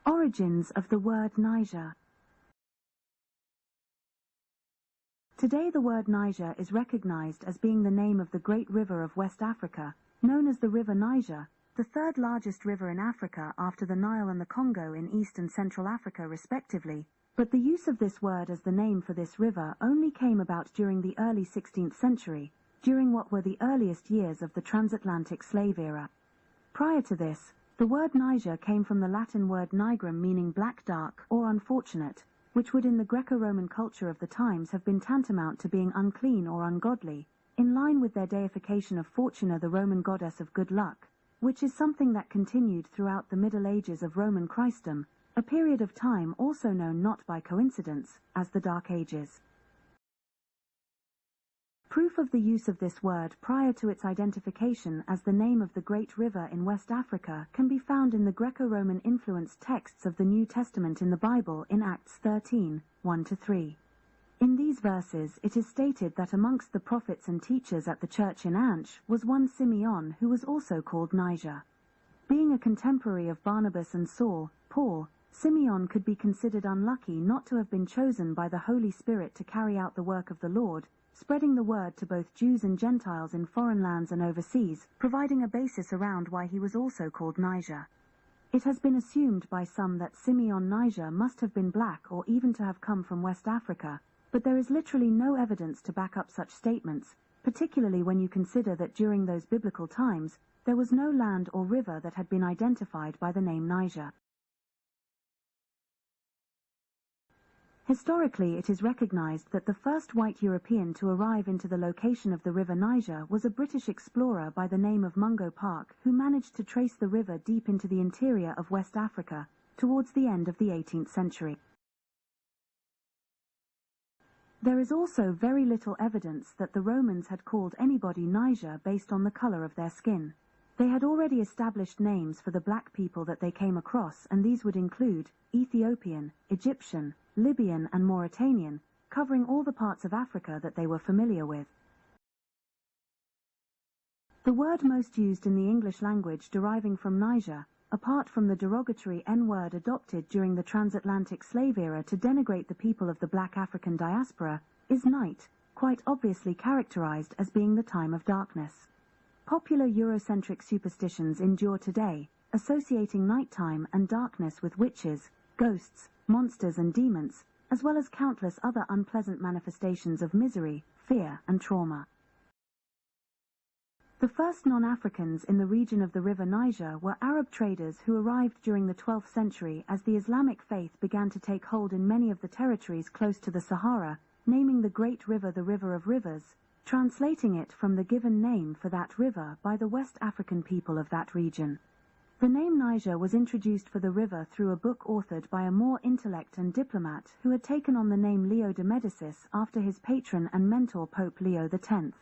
Origins of the word Niger. Today the word Niger is recognized as being the name of the great river of West Africa, known as the River Niger, the third largest river in Africa after the Nile and the Congo in East and Central Africa respectively, but the use of this word as the name for this river only came about during the early 16th century, during what were the earliest years of the transatlantic slave era. Prior to this, the word Niger came from the Latin word nigrum meaning black, dark, or unfortunate, which would in the Greco-Roman culture of the times have been tantamount to being unclean or ungodly, in line with their deification of Fortuna, the Roman goddess of good luck, which is something that continued throughout the Middle Ages of Roman Christendom, a period of time also known not by coincidence as the Dark Ages. Proof of the use of this word prior to its identification as the name of the great river in West Africa can be found in the Greco-Roman influenced texts of the New Testament in the Bible in Acts 13, 1-3. In these verses it is stated that amongst the prophets and teachers at the church in Antioch was one Simeon who was also called Niger. Being a contemporary of Barnabas and Saul, Paul, Simeon could be considered unlucky not to have been chosen by the Holy Spirit to carry out the work of the Lord, spreading the word to both Jews and Gentiles in foreign lands and overseas, providing a basis around why he was also called Niger. It has been assumed by some that Simeon Niger must have been black or even to have come from West Africa, but there is literally no evidence to back up such statements, particularly when you consider that during those biblical times, there was no land or river that had been identified by the name Niger. Historically, it is recognized that the first white European to arrive into the location of the River Niger was a British explorer by the name of Mungo Park, who managed to trace the river deep into the interior of West Africa, towards the end of the 18th century. There is also very little evidence that the Romans had called anybody Niger based on the color of their skin. They had already established names for the black people that they came across, and these would include Ethiopian, Egyptian, Libyan and Mauritanian, covering all the parts of Africa that they were familiar with. The word most used in the English language deriving from Niger, apart from the derogatory N-word adopted during the transatlantic slave era to denigrate the people of the black African diaspora, is night, quite obviously characterized as being the time of darkness. Popular Eurocentric superstitions endure today, associating nighttime and darkness with witches, ghosts, monsters and demons, as well as countless other unpleasant manifestations of misery, fear and trauma. The first non-Africans in the region of the River Niger were Arab traders who arrived during the 12th century as the Islamic faith began to take hold in many of the territories close to the Sahara, naming the great river the River of Rivers, translating it from the given name for that river by the West African people of that region. The name Niger was introduced for the river through a book authored by a Moor intellect and diplomat who had taken on the name Leo de Medicis after his patron and mentor Pope Leo X.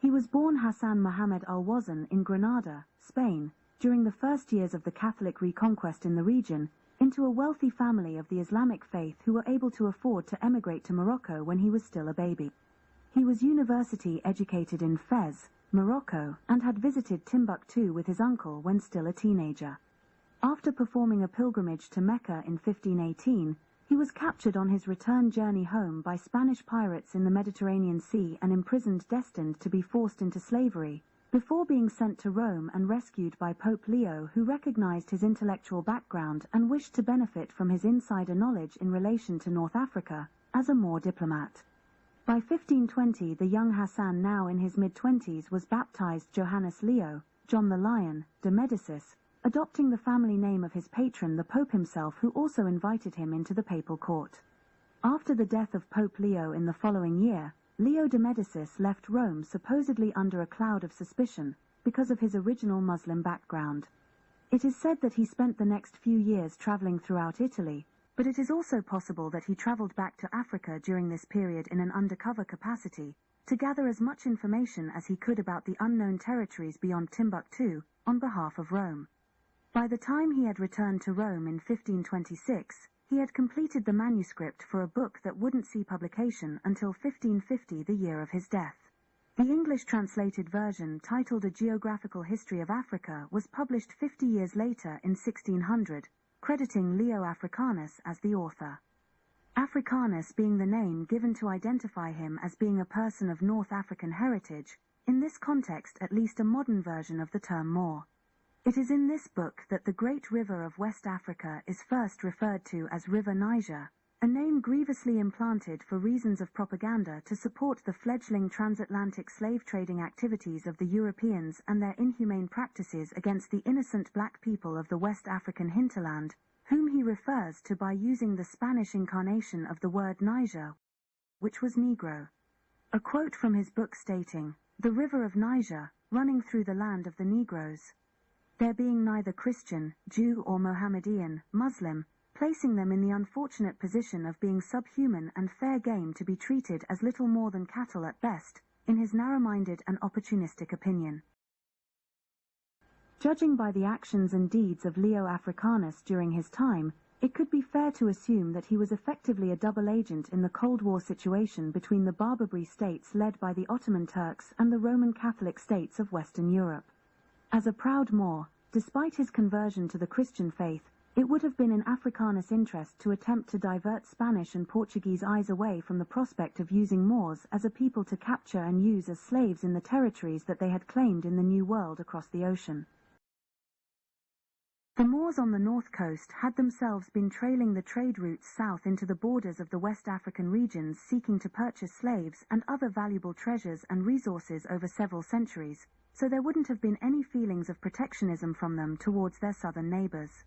He was born Hassan Muhammad al-Wazn in Granada, Spain, during the first years of the Catholic reconquest in the region, into a wealthy family of the Islamic faith who were able to afford to emigrate to Morocco when he was still a baby. He was university educated in Fez, Morocco, and had visited Timbuktu with his uncle when still a teenager. After performing a pilgrimage to Mecca in 1518, he was captured on his return journey home by Spanish pirates in the Mediterranean Sea and imprisoned, destined to be forced into slavery, before being sent to Rome and rescued by Pope Leo, who recognized his intellectual background and wished to benefit from his insider knowledge in relation to North Africa, as a Moor diplomat. By 1520 the young Hassan, now in his mid-20s, was baptized Johannes Leo, John the Lion, de Medicis, adopting the family name of his patron the Pope himself, who also invited him into the papal court. After the death of Pope Leo in the following year, Leo de Medicis left Rome supposedly under a cloud of suspicion, because of his original Muslim background. It is said that he spent the next few years traveling throughout Italy, but it is also possible that he traveled back to Africa during this period in an undercover capacity, to gather as much information as he could about the unknown territories beyond Timbuktu, on behalf of Rome. By the time he had returned to Rome in 1526, he had completed the manuscript for a book that wouldn't see publication until 1550, the year of his death. The English translated version, titled A Geographical History of Africa, was published 50 years later in 1600, crediting Leo Africanus as the author. Africanus being the name given to identify him as being a person of North African heritage, in this context at least a modern version of the term Moor. It is in this book that the great river of West Africa is first referred to as River Niger, a name grievously implanted for reasons of propaganda to support the fledgling transatlantic slave trading activities of the Europeans and their inhumane practices against the innocent black people of the West African hinterland, whom he refers to by using the Spanish incarnation of the word Niger, which was Negro. A quote from his book stating, "The river of Niger, running through the land of the Negroes. There being neither Christian, Jew or Mohammedan, Muslim, placing them in the unfortunate position of being subhuman and fair game to be treated as little more than cattle at best, in his narrow-minded and opportunistic opinion." Judging by the actions and deeds of Leo Africanus during his time, it could be fair to assume that he was effectively a double agent in the Cold War situation between the Barbary states led by the Ottoman Turks and the Roman Catholic states of Western Europe. As a proud Moor, despite his conversion to the Christian faith, it would have been in Africanus' interest to attempt to divert Spanish and Portuguese eyes away from the prospect of using Moors as a people to capture and use as slaves in the territories that they had claimed in the New World across the ocean. The Moors on the north coast had themselves been trailing the trade routes south into the borders of the West African regions, seeking to purchase slaves and other valuable treasures and resources over several centuries, so there wouldn't have been any feelings of protectionism from them towards their southern neighbors.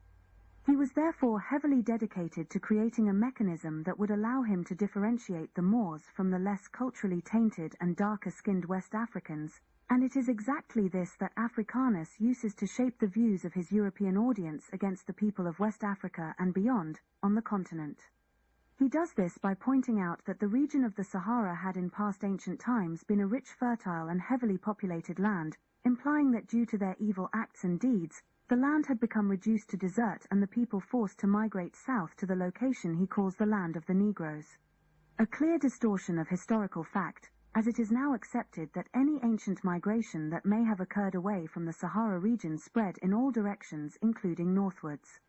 He was therefore heavily dedicated to creating a mechanism that would allow him to differentiate the Moors from the less culturally tainted and darker-skinned West Africans, and it is exactly this that Africanus uses to shape the views of his European audience against the people of West Africa and beyond, on the continent. He does this by pointing out that the region of the Sahara had in past ancient times been a rich, fertile and heavily populated land, implying that due to their evil acts and deeds, the land had become reduced to desert and the people forced to migrate south to the location he calls the land of the Negroes. A clear distortion of historical fact, as it is now accepted that any ancient migration that may have occurred away from the Sahara region spread in all directions, including northwards.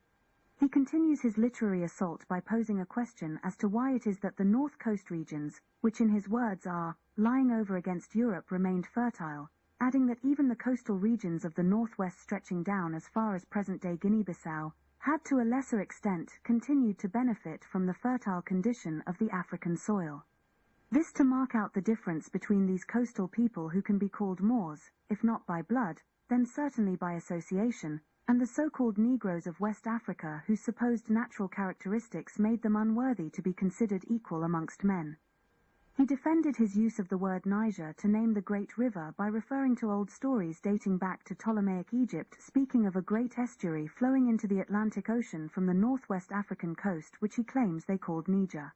He continues his literary assault by posing a question as to why it is that the north coast regions, which in his words are lying over against Europe, remained fertile, adding that even the coastal regions of the northwest stretching down as far as present-day Guinea-Bissau had to a lesser extent continued to benefit from the fertile condition of the African soil. This to mark out the difference between these coastal people who can be called Moors, if not by blood, then certainly by association, and the so-called Negroes of West Africa whose supposed natural characteristics made them unworthy to be considered equal amongst men. He defended his use of the word Niger to name the great river by referring to old stories dating back to Ptolemaic Egypt, speaking of a great estuary flowing into the Atlantic Ocean from the northwest African coast, which he claims they called Niger.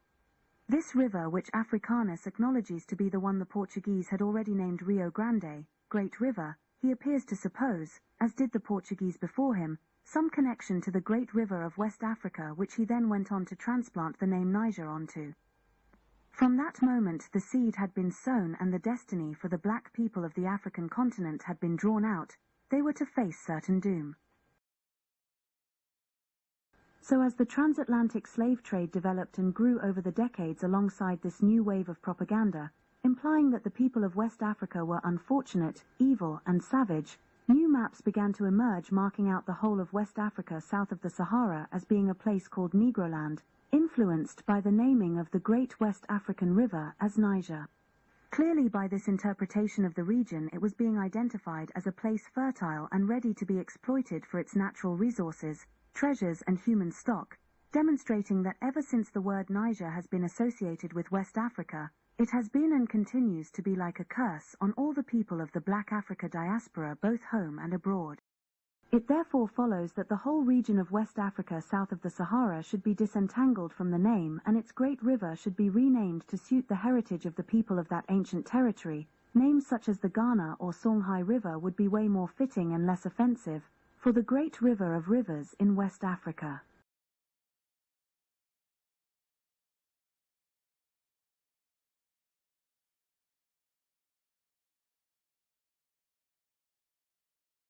This river, which Africanus acknowledges to be the one the Portuguese had already named Rio Grande, Great River, he appears to suppose, as did the Portuguese before him, some connection to the Great River of West Africa, which he then went on to transplant the name Niger onto. From that moment the seed had been sown and the destiny for the black people of the African continent had been drawn out. They were to face certain doom. So as the transatlantic slave trade developed and grew over the decades alongside this new wave of propaganda, implying that the people of West Africa were unfortunate, evil and savage, new maps began to emerge marking out the whole of West Africa south of the Sahara as being a place called Negroland, influenced by the naming of the Great West African River as Niger. Clearly by this interpretation of the region it was being identified as a place fertile and ready to be exploited for its natural resources, treasures and human stock, demonstrating that ever since the word Niger has been associated with West Africa, it has been and continues to be like a curse on all the people of the Black Africa diaspora both home and abroad. It therefore follows that the whole region of West Africa south of the Sahara should be disentangled from the name and its great river should be renamed to suit the heritage of the people of that ancient territory. Names such as the Ghana or Songhai River would be way more fitting and less offensive, for the great river of rivers in West Africa.